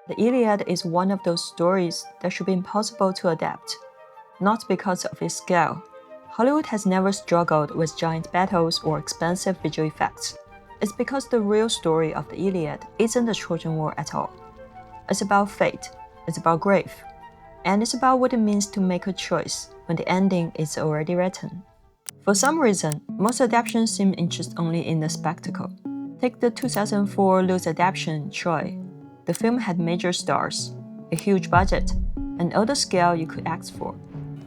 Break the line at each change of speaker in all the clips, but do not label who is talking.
The Iliad is one of those stories that should be impossible to adapt, not because of its scale. Hollywood has never struggled with giant battles or expensive visual effects. It's because the real story of the Iliad isn't the Trojan War at all. It's about fate, it's about grief, and it's about what it means to make a choice when the ending is already written. For some reason, most adaptations seem interested only in the spectacle. Take the 2004 loose adaptation, Troy. The film had major stars, a huge budget, and all the scale you could ask for.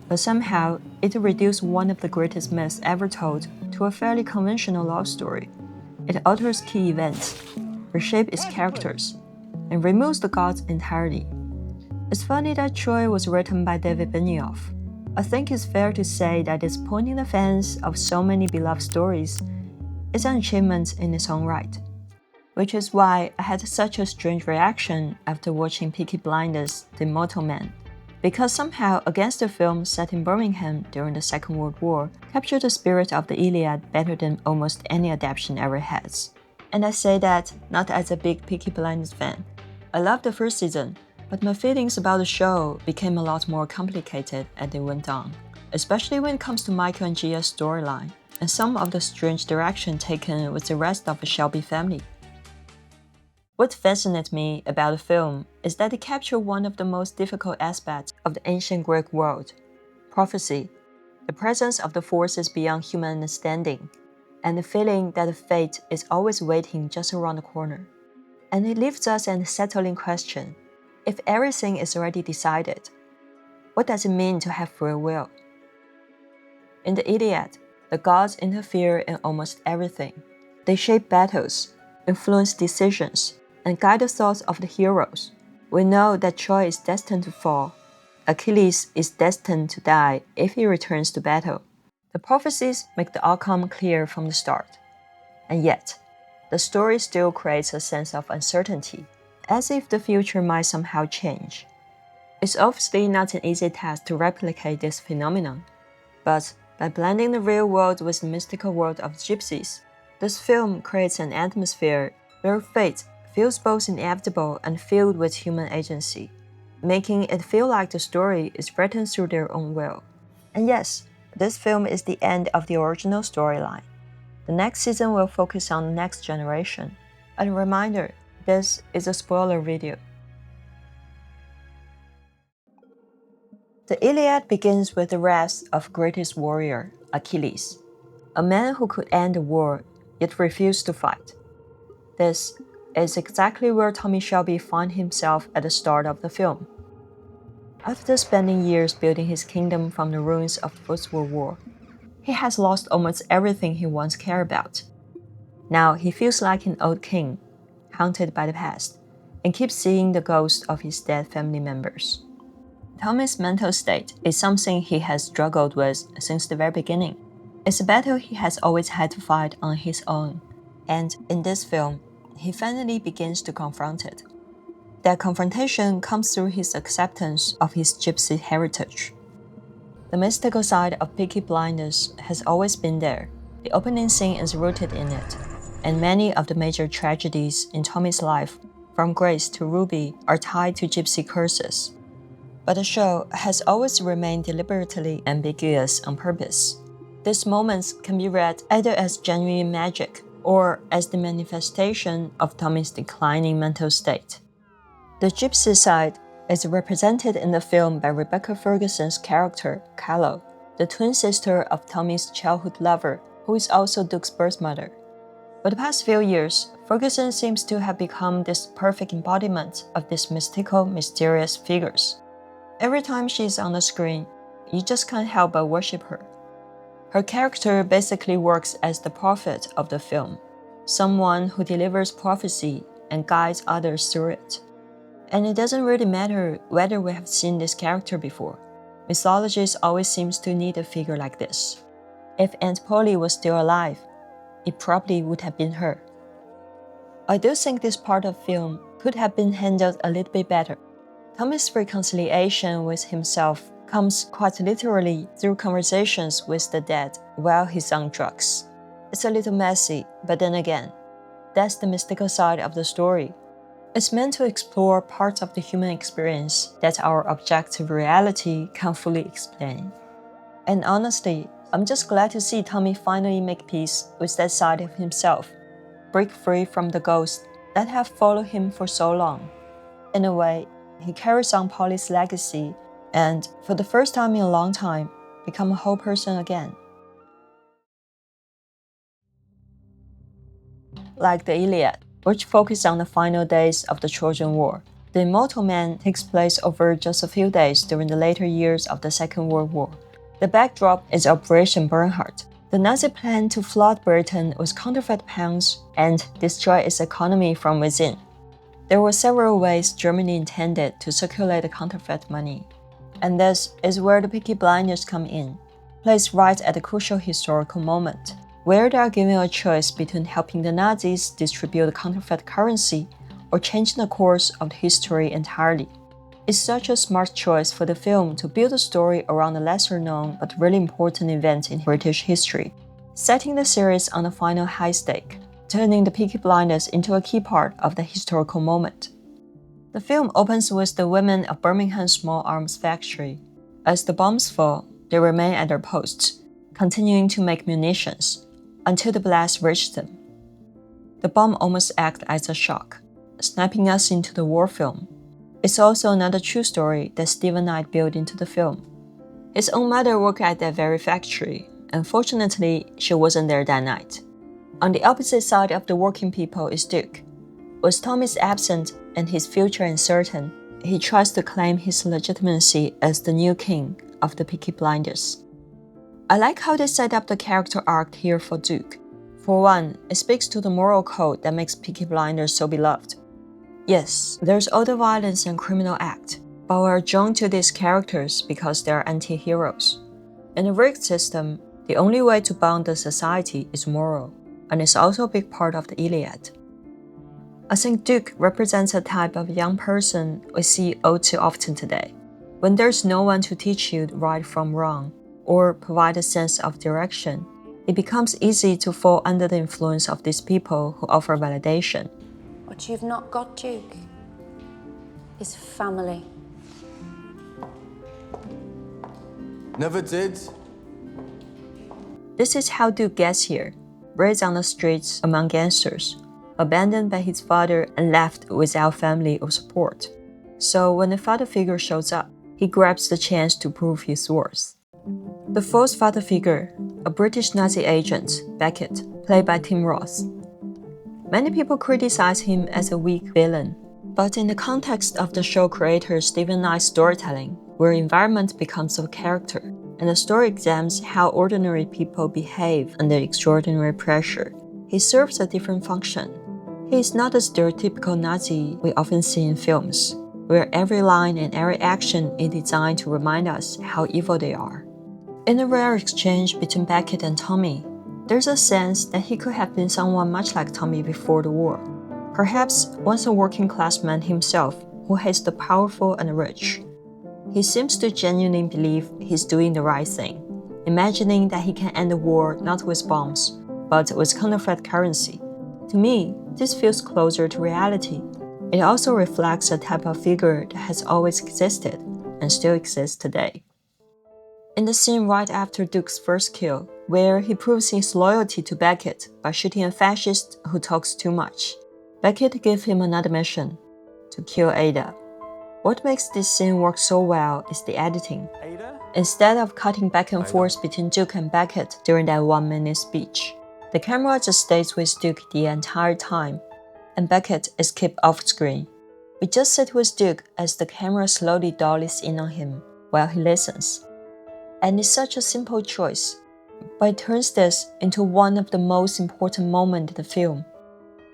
But somehow, it reduced one of the greatest myths ever told to a fairly conventional love story. It alters key events, reshapes its characters, and removes the gods entirely. It's funny that Troy was written by David Benioff. I think it's fair to say that disappointing the fans of so many beloved stories is an achievement in its own right. Which is why I had such a strange reaction after watching Peaky Blinders, The Immortal Man. Because somehow Against the film set in Birmingham during the Second World War captured the spirit of the Iliad better than almost any adaptation ever has. And I say that not as a big Peaky Blinders fan. I loved the first season, but my feelings about the show became a lot more complicated as it went on, especially when it comes to Michael and Gia's storyline, and some of the strange direction taken with the rest of the Shelby family. What fascinates me about the film is that it captured one of the most difficult aspects of the ancient Greek world, prophecy, the presence of the forces beyond human understanding, and the feeling that the fate is always waiting just around the corner. And it leaves us an unsettling question. If everything is already decided, what does it mean to have free will? In the Iliad, the gods interfere in almost everything. They shape battles, influence decisions, and guide the thoughts of the heroes. We know that Troy is destined to fall. Achilles is destined to die if he returns to battle. The prophecies make the outcome clear from the start. And yet, the story still creates a sense of uncertainty, as if the future might somehow change. It's obviously not an easy task to replicate this phenomenon, but by blending the real world with the mystical world of gypsies, this film creates an atmosphere where fate feels both inevitable and filled with human agency, making it feel like the story is written through their own will. And yes, this film is the end of the original storyline. The next season will focus on the next generation. And a reminder, this is a spoiler video. The Iliad begins with the wrath of greatest warrior, Achilles, a man who could end the war, yet refused to fight. This is exactly where Tommy Shelby finds himself at the start of the film. After spending years building his kingdom from the ruins of the First World War, he has lost almost everything he once cared about. Now he feels like an old king, haunted by the past, and keeps seeing the ghosts of his dead family members. Tommy's mental state is something he has struggled with since the very beginning. It's a battle he has always had to fight on his own, and in this film, he finally begins to confront it. That confrontation comes through his acceptance of his gypsy heritage. The mystical side of Peaky Blinders has always been there. The opening scene is rooted in it, and many of the major tragedies in Tommy's life, from Grace to Ruby, are tied to gypsy curses. But the show has always remained deliberately ambiguous on purpose. These moments can be read either as genuine magic or as the manifestation of Tommy's declining mental state. The gypsy side is represented in the film by Rebecca Ferguson's character, Kaulo, the twin sister of Tommy's childhood lover, who is also Duke's birth mother. For the past few years, Ferguson seems to have become this perfect embodiment of these mystical, mysterious figures. Every time she's on the screen, you just can't help but worship her. Her character basically works as the prophet of the film, someone who delivers prophecy and guides others through it. And it doesn't really matter whether we have seen this character before. Mythology always seems to need a figure like this. If Aunt Polly was still alive, it probably would have been her. I do think this part of the film could have been handled a little bit better. Tommy's reconciliation with himself comes quite literally through conversations with the dead while he's on drugs. It's a little messy, but then again, that's the mystical side of the story. It's meant to explore parts of the human experience that our objective reality can't fully explain. And honestly, I'm just glad to see Tommy finally make peace with that side of himself, break free from the ghosts that have followed him for so long. In a way, he carries on Polly's legacy and, for the first time in a long time, become a whole person again. Like the Iliad, which focuses on the final days of the Trojan War, the Immortal Man takes place over just a few days during the later years of the Second World War. The backdrop is Operation Bernhardt. The Nazi plan to flood Britain with counterfeit pounds and destroy its economy from within. There were several ways Germany intended to circulate the counterfeit money. And this is where the Peaky Blinders come in, placed right at a crucial historical moment, where they are given a choice between helping the Nazis distribute the counterfeit currency or changing the course of history entirely. It's such a smart choice for the film to build a story around a lesser-known but really important event in British history, setting the series on a final high stake, turning the Peaky Blinders into a key part of the historical moment. The film opens with the women of Birmingham's small arms factory. As the bombs fall, they remain at their posts, continuing to make munitions, until the blast reaches them. The bomb almost acts as a shock, snapping us into the war film. It's also another true story that Stephen Knight built into the film. His own mother worked at that very factory, and fortunately, she wasn't there that night. On the opposite side of the working people is Duke. With Tommy's absent and his future uncertain, he tries to claim his legitimacy as the new king of the Peaky Blinders. I like how they set up the character arc here for Duke. For one, it speaks to the moral code that makes Peaky Blinders so beloved. Yes, there's all the violence and criminal act, but we're drawn to these characters because they are anti-heroes. In a rigged system, the only way to bound the society is moral, and it's also a big part of the Iliad. I think Duke represents a type of young person we see all too often today. When there's no one to teach you right from wrong, or provide a sense of direction, it becomes easy to fall under the influence of these people who offer validation.
What you've not got, Duke, is family.
Never did.
This is how Duke gets here, raised on the streets among gangsters, abandoned by his father and left without family or support. So when the father figure shows up, he grabs the chance to prove his worth. The false father figure, a British Nazi agent, Beckett, played by Tim Roth. Many people criticize him as a weak villain, but in the context of the show creator Stephen Knight's storytelling, where environment becomes a character, and the story examines how ordinary people behave under extraordinary pressure, he serves a different function. He is not the stereotypical Nazi we often see in films, where every line and every action is designed to remind us how evil they are. In a rare exchange between Beckett and Tommy, there's a sense that he could have been someone much like Tommy before the war. Perhaps once a working-class man himself who hates the powerful and rich. He seems to genuinely believe he's doing the right thing, imagining that he can end the war not with bombs, but with counterfeit currency. To me, this feels closer to reality. It also reflects a type of figure that has always existed and still exists today. In the scene right after Duke's first kill, where he proves his loyalty to Beckett by shooting a fascist who talks too much, Beckett gives him another mission, to kill Ada. What makes this scene work so well is the editing. Instead of cutting back and forth between Duke and Beckett during that 1-minute speech, the camera just stays with Duke the entire time, and Beckett is kept off screen. We just sit with Duke as the camera slowly dollies in on him while he listens. And it's such a simple choice, but it turns this into one of the most important moments in the film.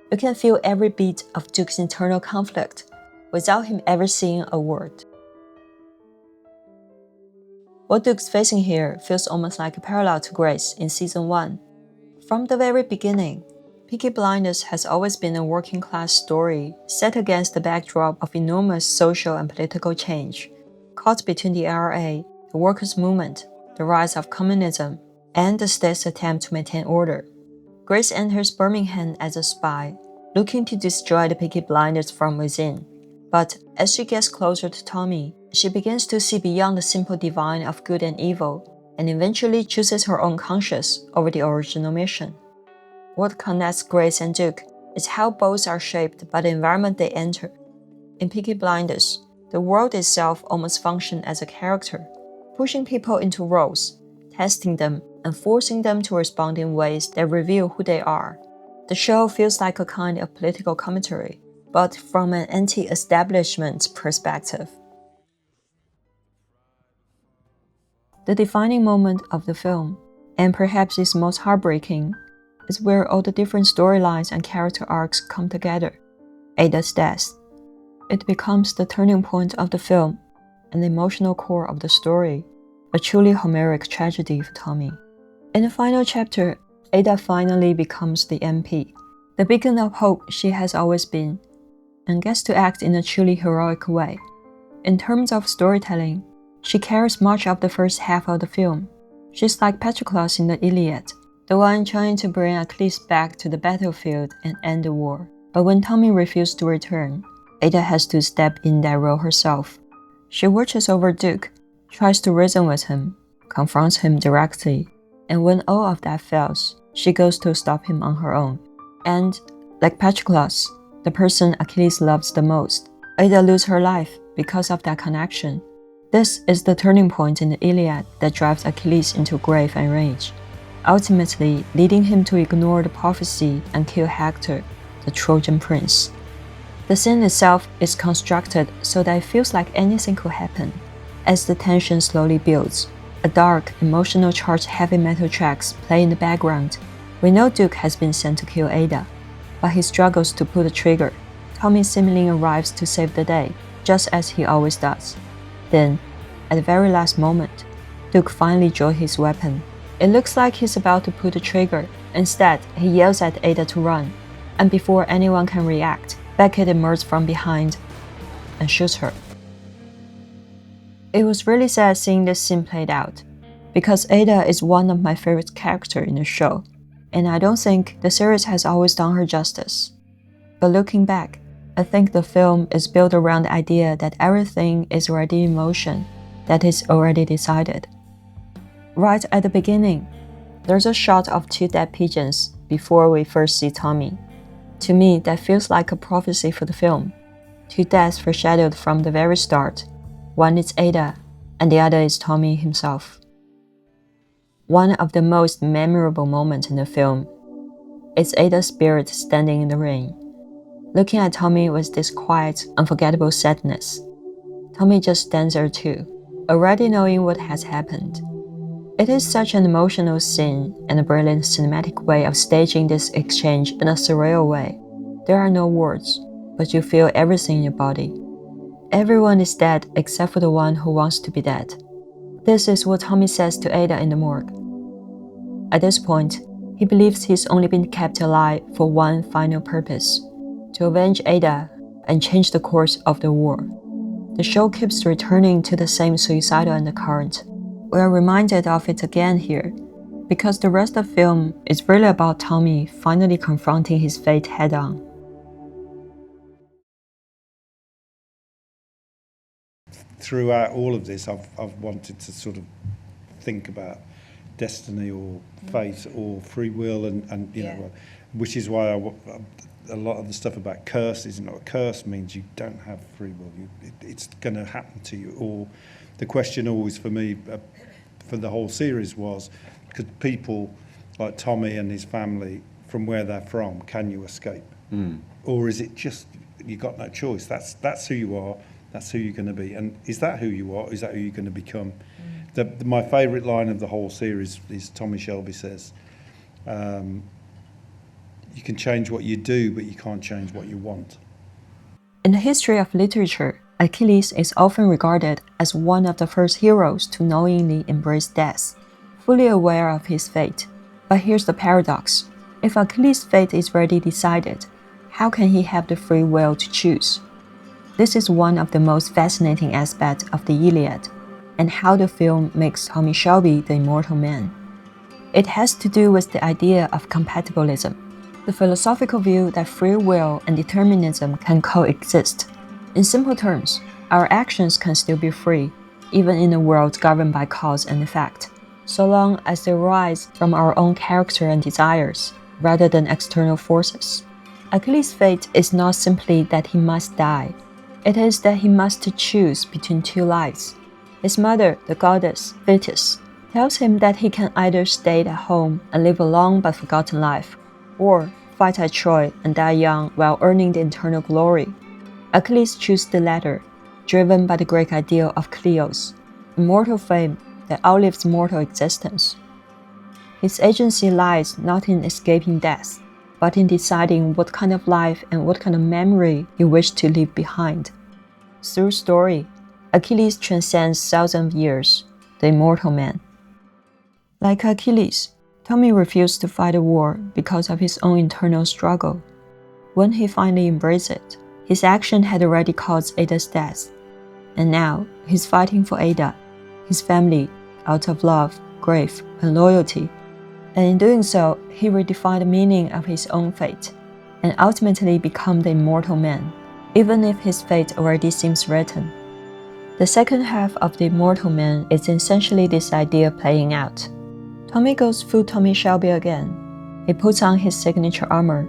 You can feel every beat of Duke's internal conflict without him ever saying a word. What Duke's facing here feels almost like a parallel to Grace in Season 1. From the very beginning, Peaky Blinders has always been a working-class story set against the backdrop of enormous social and political change, caught between the IRA, the workers' movement, the rise of communism, and the state's attempt to maintain order. Grace enters Birmingham as a spy, looking to destroy the Peaky Blinders from within. But as she gets closer to Tommy, she begins to see beyond the simple divine of good and evil, and eventually chooses her own conscience over the original mission. What connects Grace and Duke is how both are shaped by the environment they enter. In Peaky Blinders, the world itself almost functions as a character, pushing people into roles, testing them, and forcing them to respond in ways that reveal who they are. The show feels like a kind of political commentary, but from an anti-establishment perspective. The defining moment of the film, and perhaps its most heartbreaking, is where all the different storylines and character arcs come together. Ada's death. It becomes the turning point of the film and the emotional core of the story, a truly Homeric tragedy for Tommy. In the final chapter, Ada finally becomes the MP, the beacon of hope she has always been, and gets to act in a truly heroic way. In terms of storytelling, she carries much of the first half of the film. She's like Patroclus in the Iliad, the one trying to bring Achilles back to the battlefield and end the war. But when Tommy refused to return, Ada has to step in that role herself. She watches over Duke, tries to reason with him, confronts him directly, and when all of that fails, she goes to stop him on her own. And, like Patroclus, the person Achilles loves the most, Ada loses her life because of that connection. This is the turning point in the Iliad that drives Achilles into grief and rage, ultimately leading him to ignore the prophecy and kill Hector, the Trojan prince. The scene itself is constructed so that it feels like anything could happen. As the tension slowly builds, a dark, emotional charged heavy metal tracks play in the background. We know Duke has been sent to kill Ada, but he struggles to pull the trigger. Tommy seemingly arrives to save the day, just as he always does. Then, at the very last moment, Duke finally draws his weapon. It looks like he's about to pull the trigger. Instead, he yells at Ada to run, and before anyone can react, Beckett emerges from behind and shoots her. It was really sad seeing this scene played out, because Ada is one of my favorite characters in the show, and I don't think the series has always done her justice. But looking back, I think the film is built around the idea that everything is already in motion, that is already decided. Right at the beginning, there's a shot of two dead pigeons before we first see Tommy. To me, that feels like a prophecy for the film. Two deaths foreshadowed from the very start. One is Ada, and the other is Tommy himself. One of the most memorable moments in the film is Ada's spirit standing in the rain, looking at Tommy with this quiet, unforgettable sadness. Tommy just stands there too, already knowing what has happened. It is such an emotional scene and a brilliant cinematic way of staging this exchange in a surreal way. There are no words, but you feel everything in your body. Everyone is dead except for the one who wants to be dead. This is what Tommy says to Ada in the morgue. At this point, he believes he's only been kept alive for one final purpose: to avenge Ada and change the course of the war. The show keeps returning to the same suicidal undercurrent. We are reminded of it again here, because the rest of the film is really about Tommy finally confronting his fate head-on.
Throughout all of this, I've wanted to sort of think about destiny or fate or free will, and you know, which is why a lot of the stuff about curses, you know, a curse means you don't have free will. It's going to happen to you. Or the question always for me, for the whole series was, could people like Tommy and his family, from where they're from, can you escape? Or is it just you got no choice? That's who you are. That's who you're going to be. And is that who you are? Is that who you're going to become? My favourite line of the whole series is Tommy Shelby says, you can change what you do, but you can't change what you want.
In the history of literature, Achilles is often regarded as one of the first heroes to knowingly embrace death, fully aware of his fate. But here's the paradox. If Achilles' fate is already decided, how can he have the free will to choose? This is one of the most fascinating aspects of the Iliad, and how the film makes Tommy Shelby the Immortal Man. It has to do with the idea of compatibilism. the philosophical view that free will and determinism can coexist. In simple terms, our actions can still be free, even in a world governed by cause and effect, so long as they arise from our own character and desires, rather than external forces. Achilles' fate is not simply that he must die. It is that he must choose between two lives. His mother, the goddess Thetis, tells him that he can either stay at home and live a long but forgotten life, or fight at Troy and die young while earning the eternal glory. Achilles chooses the latter, driven by the Greek ideal of kleos, immortal fame that outlives mortal existence. His agency lies not in escaping death, but in deciding what kind of life and what kind of memory he wished to leave behind. Through story, Achilles transcends thousands of years, the immortal man. Like Achilles, Tommy refused to fight a war because of his own internal struggle. When he finally embraced it, his action had already caused Ada's death, and now he's fighting for Ada, his family, out of love, grief, and loyalty. And in doing so, he redefined the meaning of his own fate, and ultimately become the immortal man, even if his fate already seems written. The second half of the Immortal Man is essentially this idea playing out. Tommy goes full Tommy Shelby again. He puts on his signature armor,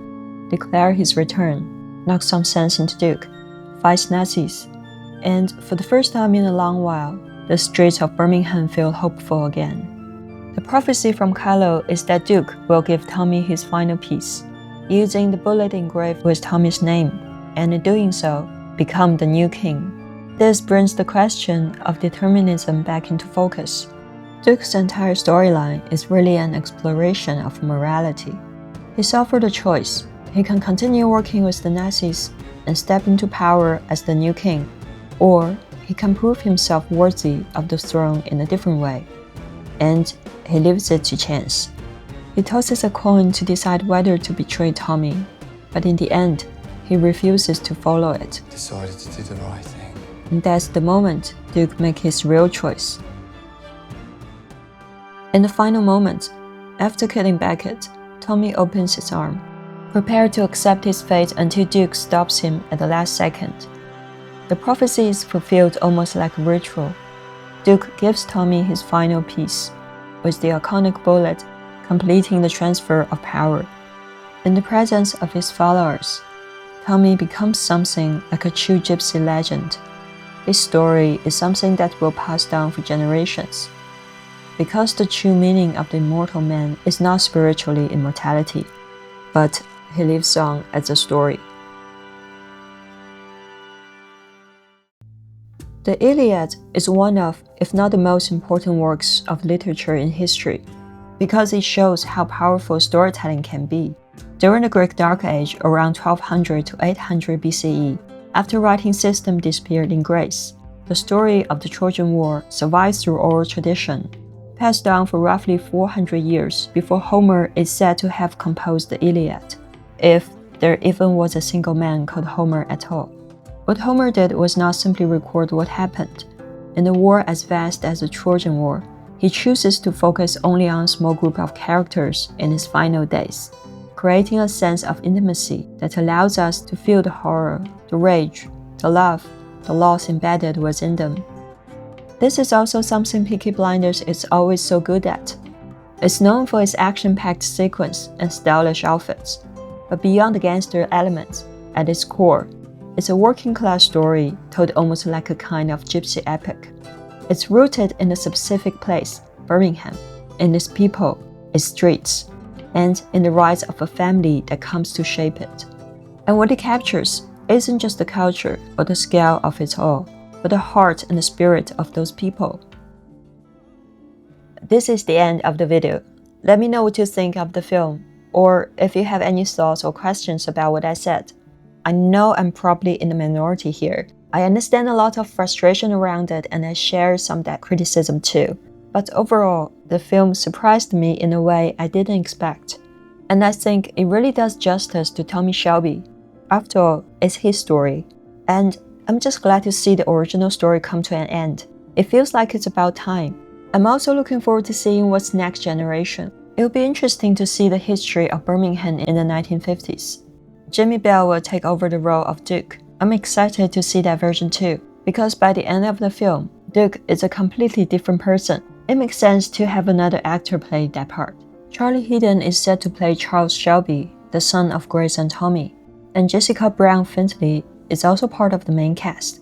declares his return, knocks some sense into Duke, fights Nazis, and for the first time in a long while, the streets of Birmingham feel hopeful again. The prophecy from Kaulo is that Duke will give Tommy his final piece, using the bullet engraved with Tommy's name, and in doing so, become the new king. This brings the question of determinism back into focus. Duke's entire storyline is really an exploration of morality. He's offered a choice. He can continue working with the Nazis and step into power as the new king, or he can prove himself worthy of the throne in a different way. And he leaves it to chance. He tosses a coin to decide whether to betray Tommy, but in the end, he refuses to follow it.
Decided to do the right thing.
And that's the moment Duke makes his real choice. In the final moment, after killing Beckett, Tommy opens his arm, prepared to accept his fate until Duke stops him at the last second. The prophecy is fulfilled almost like a ritual. Duke gives Tommy his final piece, with the iconic bullet completing the transfer of power. In the presence of his followers, Tommy becomes something like a true gypsy legend. His story is something that will pass down for generations. Because the true meaning of the immortal man is not spiritually immortality, but he lives on as a story. The Iliad is one of, if not the most important works of literature in history, because it shows how powerful storytelling can be. During the Greek Dark Age around 1200 to 800 BCE, after writing system disappeared in Greece, the story of the Trojan War survives through oral tradition, passed down for roughly 400 years before Homer is said to have composed the Iliad, if there even was a single man called Homer at all. What Homer did was not simply record what happened. In a war as vast as the Trojan War, he chooses to focus only on a small group of characters in his final days, creating a sense of intimacy that allows us to feel the horror, the rage, the love, the loss embedded within them. This is also something Peaky Blinders is always so good at. It's known for its action-packed sequence and stylish outfits, but beyond the gangster elements, at its core, it's a working-class story told almost like a kind of gypsy epic. It's rooted in a specific place, Birmingham, in its people, its streets, and in the rise of a family that comes to shape it. And what it captures isn't just the culture or the scale of it all, but the heart and the spirit of those people. This is the end of the video. Let me know what you think of the film, or if you have any thoughts or questions about what I said. I know I'm probably in the minority here. I understand a lot of frustration around it, and I share some of that criticism too. But overall, the film surprised me in a way I didn't expect. And I think it really does justice to Tommy Shelby. After all, it's his story. And I'm just glad to see the original story come to an end. It feels like it's about time. I'm also looking forward to seeing what's next generation. It'll be interesting to see the history of Birmingham in the 1950s. Jamie Bell will take over the role of Duke. I'm excited to see that version too, because by the end of the film, Duke is a completely different person. It makes sense to have another actor play that part. Charlie Heaton is set to play Charles Shelby, the son of Grace and Tommy, and Jessica Brown Findlay is also part of the main cast.